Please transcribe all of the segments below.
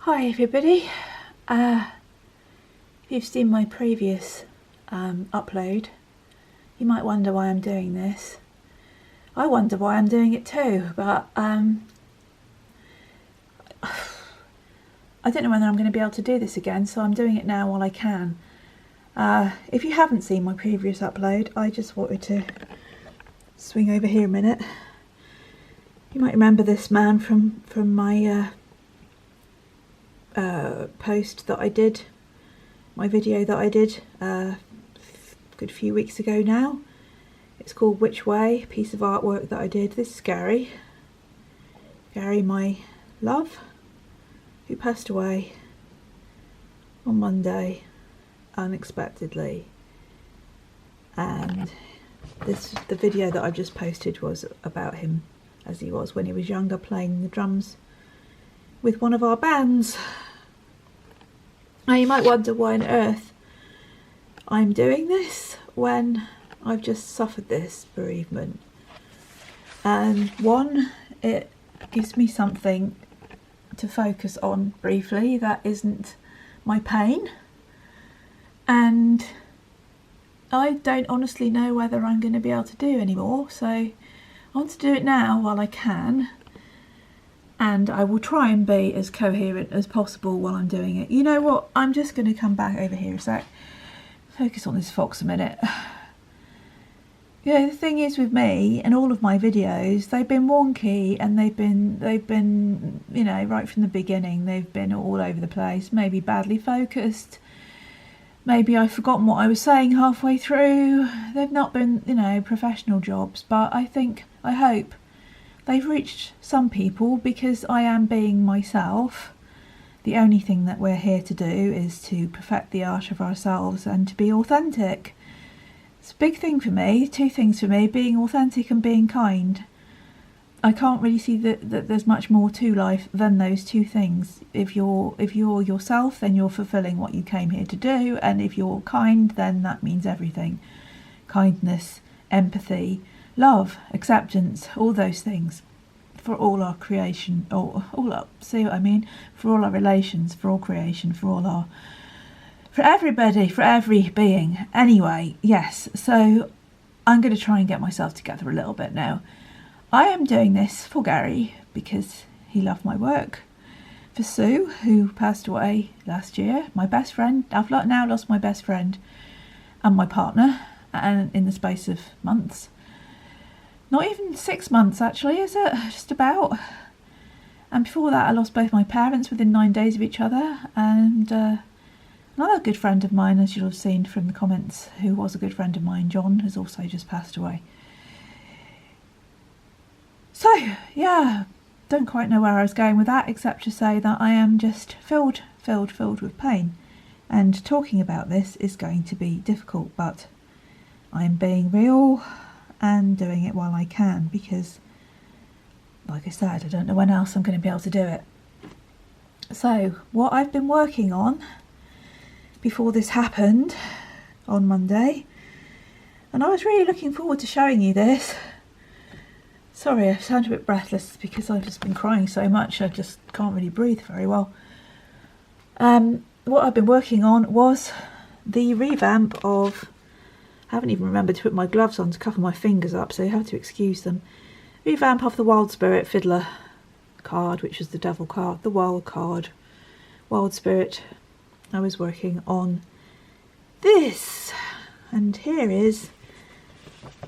Hi everybody, if you've seen my previous upload, you might wonder why I'm doing this. I wonder why I'm doing it too, but I don't know whether I'm going to be able to do this again, so I'm doing it now while I can. If you haven't seen my previous upload, I just wanted to swing over here a minute. You might remember this man from my post that I did, my video that I did a good few weeks ago now. It's called Which Way, a piece of artwork that I did. This is Gary, my love, who passed away on Monday unexpectedly, and the video that I've just posted was about him as he was when he was younger, playing the drums with one of our bands. Now you might wonder why on earth I'm doing this when I've just suffered this bereavement. And one, it gives me something to focus on briefly that isn't my pain, and I don't honestly know whether I'm going to be able to do anymore, so I want to do it now while I can. And I will try and be as coherent as possible while I'm doing it. You know what? I'm just going to come back over here a sec. Focus on this fox a minute. You know, the thing is with me and all of my videos, they've been wonky, and they've been, you know, right from the beginning, they've been all over the place. Maybe badly focused. Maybe I've forgotten what I was saying halfway through. They've not been, you know, professional jobs, but I hope they've reached some people, because I am being myself. The only thing that we're here to do is to perfect the art of ourselves and to be authentic. It's a big thing for me, two things for me: being authentic and being kind. I can't really see that there's much more to life than those two things. If you're yourself, then you're fulfilling what you came here to do, and if you're kind, then that means everything. Kindness, empathy, love, acceptance, all those things, for all our creation, or all our, see what I mean? For all our relations, for all creation, for everybody, for every being. Anyway, yes, so I'm going to try and get myself together a little bit now. I am doing this for Gary because he loved my work. For Sue, who passed away last year, my best friend. I've now lost my best friend and my partner, and in the space of months. Not even 6 months actually, is it? Just about. And before that I lost both my parents within 9 days of each other, and another good friend of mine, as you'll have seen from the comments, who was a good friend of mine, John, has also just passed away. So yeah, don't quite know where I was going with that, except to say that I am just filled with pain, and talking about this is going to be difficult, but I'm being real and doing it while I can, because like I said, I don't know when else I'm going to be able to do it. So what I've been working on before this happened on Monday, and I was really looking forward to showing you this. Sorry, I sound a bit breathless because I've just been crying so much, I just can't really breathe very well. What I've been working on was the revamp of, I haven't even remembered to put my gloves on to cover my fingers up, so you have to excuse them. Revamp of the Wild Spirit Fiddler card, which is the devil card, the wild card, Wild Spirit. I was working on this, and here is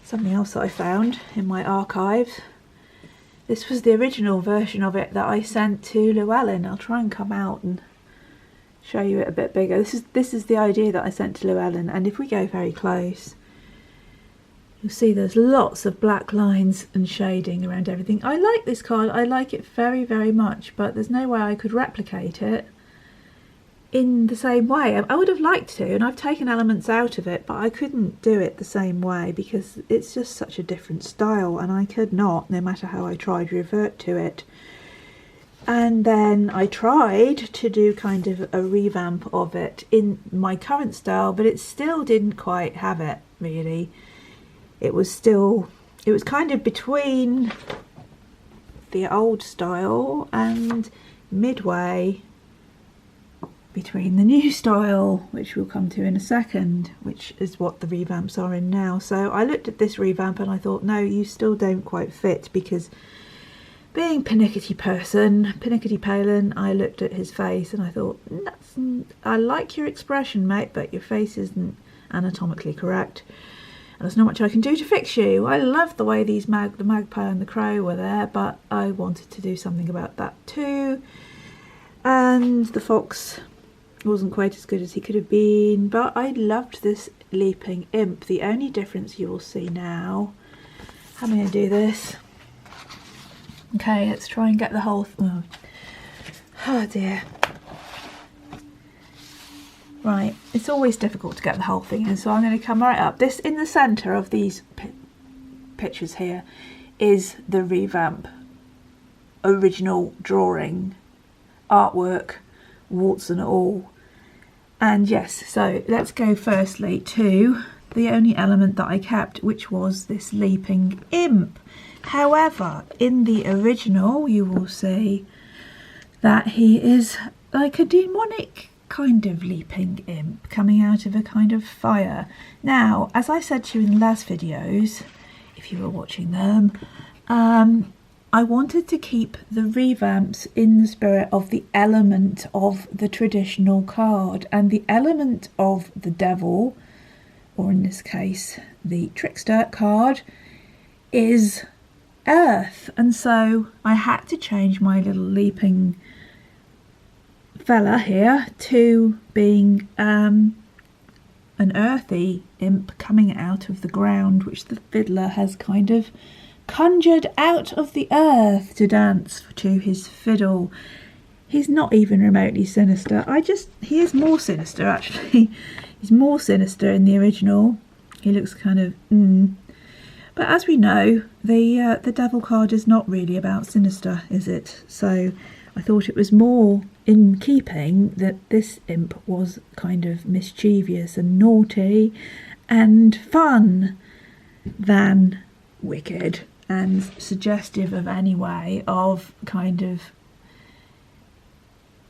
something else that I found in my archives. This was the original version of it that I sent to Llewellyn. I'll try and come out and show you it a bit bigger. This is the idea that I sent to Llewellyn, and if we go very close, you'll see there's lots of black lines and shading around everything. I like this card, I like it very, very much, but there's no way I could replicate it in the same way. I would have liked to, and I've taken elements out of it, but I couldn't do it the same way because it's just such a different style, and I could not, no matter how I tried, revert to it. And then I tried to do kind of a revamp of it in my current style, but it still didn't quite have it, really. It was kind of between the old style and midway between the new style, which we'll come to in a second, which is what the revamps are in now. So I looked at this revamp and I thought, no, you still don't quite fit, because being pernickety Palin, I looked at his face and I thought, I like your expression, mate, but your face isn't anatomically correct. And there's not much I can do to fix you. I love the way the magpie and the crow were there, but I wanted to do something about that too. And the fox wasn't quite as good as he could have been, but I loved this leaping imp. The only difference you will see now, how am I going to do this? Okay, let's try and get the whole oh dear. Right, it's always difficult to get the whole thing in, so I'm going to come right up. This, in the centre of these pictures here, is the revamp original drawing, artwork, warts and all. And yes, so let's go firstly to the only element that I kept, which was this leaping imp. However, in the original you will see that he is like a demonic kind of leaping imp coming out of a kind of fire. Now, as I said to you in the last videos, if you were watching them, I wanted to keep the revamps in the spirit of the element of the traditional card, and the element of the devil, or in this case the Trickster card, is earth. And so I had to change my little leaping fella here to being an earthy imp coming out of the ground, which the fiddler has kind of conjured out of the earth to dance to his fiddle. He's not even remotely sinister. He is more sinister actually. He's more sinister in the original. He looks kind of but as we know, the devil card is not really about sinister, is it? So I thought it was more in keeping that this imp was kind of mischievous and naughty and fun than wicked and suggestive of any way of kind of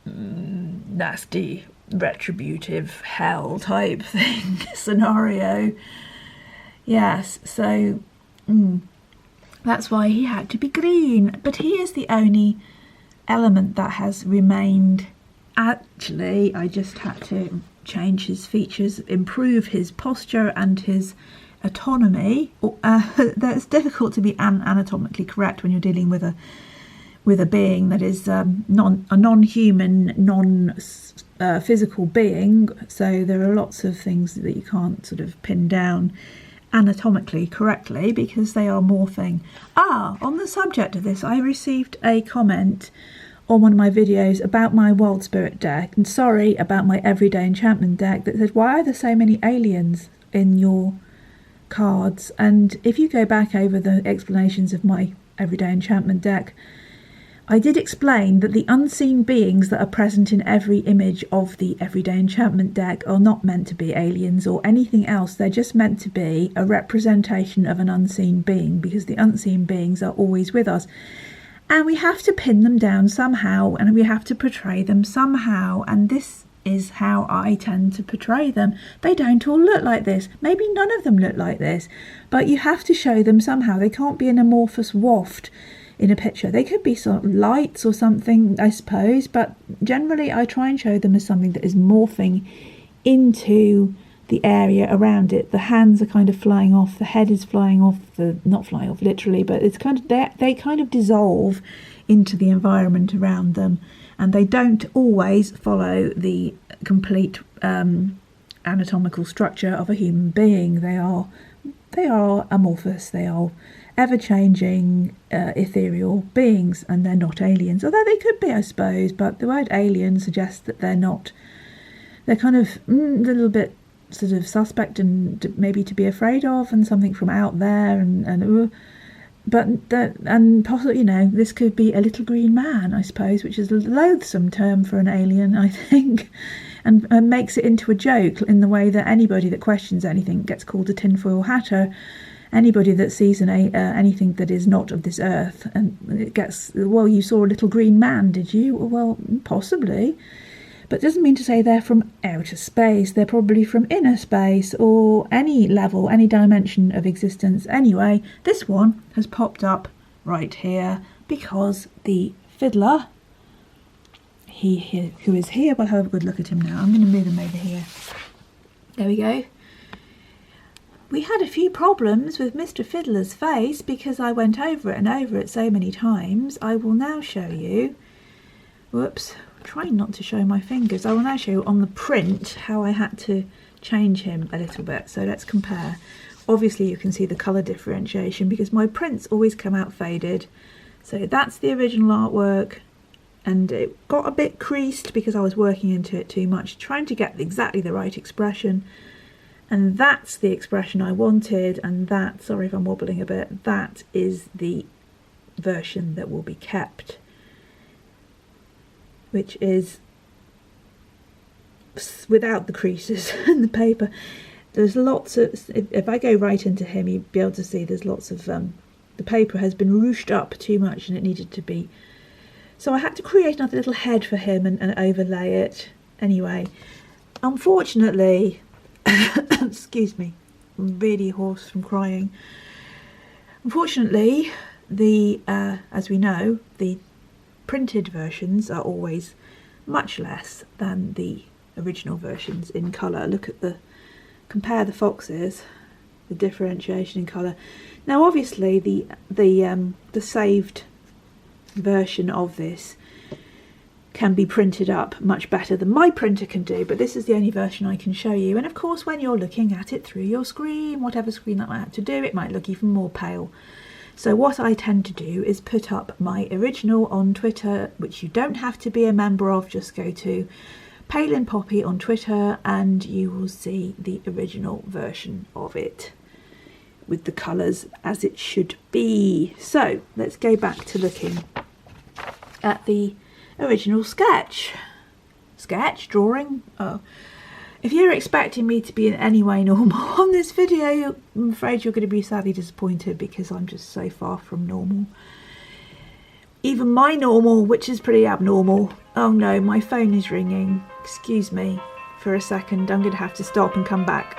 nasty retributive hell type thing scenario. Yes, so that's why he had to be green, but he is the only element that has remained. Actually, I just had to change his features, improve his posture and his autonomy. That's difficult to be anatomically correct when you're dealing with a being that is a non-human, non-physical being. So there are lots of things that you can't sort of pin down anatomically correctly because they are morphing. On the subject of this, I received a comment on one of my videos about my Wild Spirit deck, and sorry, about my Everyday Enchantment deck, that said, why are there so many aliens in your cards? And if you go back over the explanations of my Everyday Enchantment deck, I did explain that the unseen beings that are present in every image of the Everyday Enchantment deck are not meant to be aliens or anything else. They're just meant to be a representation of an unseen being, because the unseen beings are always with us. And we have to pin them down somehow, and we have to portray them somehow. And this is how I tend to portray them. They don't all look like this. Maybe none of them look like this. But you have to show them somehow. They can't be an amorphous waft in a picture. They could be sort of lights or something, I suppose. But generally I try and show them as something that is morphing into the area around it. The hands are kind of flying off, the head is flying off, not flying off literally, but it's kind of they kind of dissolve into the environment around them, and they don't always follow the complete anatomical structure of a human being. They are amorphous, they are ever-changing ethereal beings, and they're not aliens, although they could be, I suppose. But the word alien suggests that they're not. They're kind of a little bit sort of suspect and maybe to be afraid of, and something from out there, and possibly, this could be a little green man, I suppose, which is a loathsome term for an alien, I think, and makes it into a joke in the way that anybody that questions anything gets called a tinfoil hatter. Anybody that sees anything that is not of this earth, and it gets, well, you saw a little green man, did you? Well, possibly. But doesn't mean to say they're from outer space. They're probably from inner space or any level, any dimension of existence. Anyway, this one has popped up right here because the fiddler, who is here, we'll have a good look at him now. I'm going to move him over here. There we go. We had a few problems with Mr. Fiddler's face because I went over it and over it so many times. I will now show you, whoops, trying not to show my fingers. I will now show you on the print how I had to change him a little bit. So let's compare. Obviously you can see the colour differentiation because my prints always come out faded. So that's the original artwork, and it got a bit creased because I was working into it too much, trying to get exactly the right expression. And that's the expression I wanted, and that, sorry if I'm wobbling a bit, that is the version that will be kept, which is without the creases and the paper. There's lots of, if I go right into him, you'll be able to see there's lots of, the paper has been ruched up too much and it needed to be. So I had to create another little head for him and overlay it. Anyway, unfortunately, excuse me, I'm really hoarse from crying. Unfortunately, as we know, the printed versions are always much less than the original versions in colour. Look at compare the foxes, the differentiation in colour. Now obviously the saved version of this can be printed up much better than my printer can do, but this is the only version I can show you. And of course when you're looking at it through your screen, whatever screen that I have to do, it might look even more pale. So what I tend to do is put up my original on Twitter, which you don't have to be a member of, just go to Palin Poppy on Twitter and you will see the original version of it with the colours as it should be. So let's go back to looking at the original drawing. Oh, if you're expecting me to be in any way normal on this video, I'm afraid you're going to be sadly disappointed because I'm just so far from normal. Even my normal, which is pretty abnormal. Oh no, my phone is ringing. Excuse me for a second, I'm going to have to stop and come back.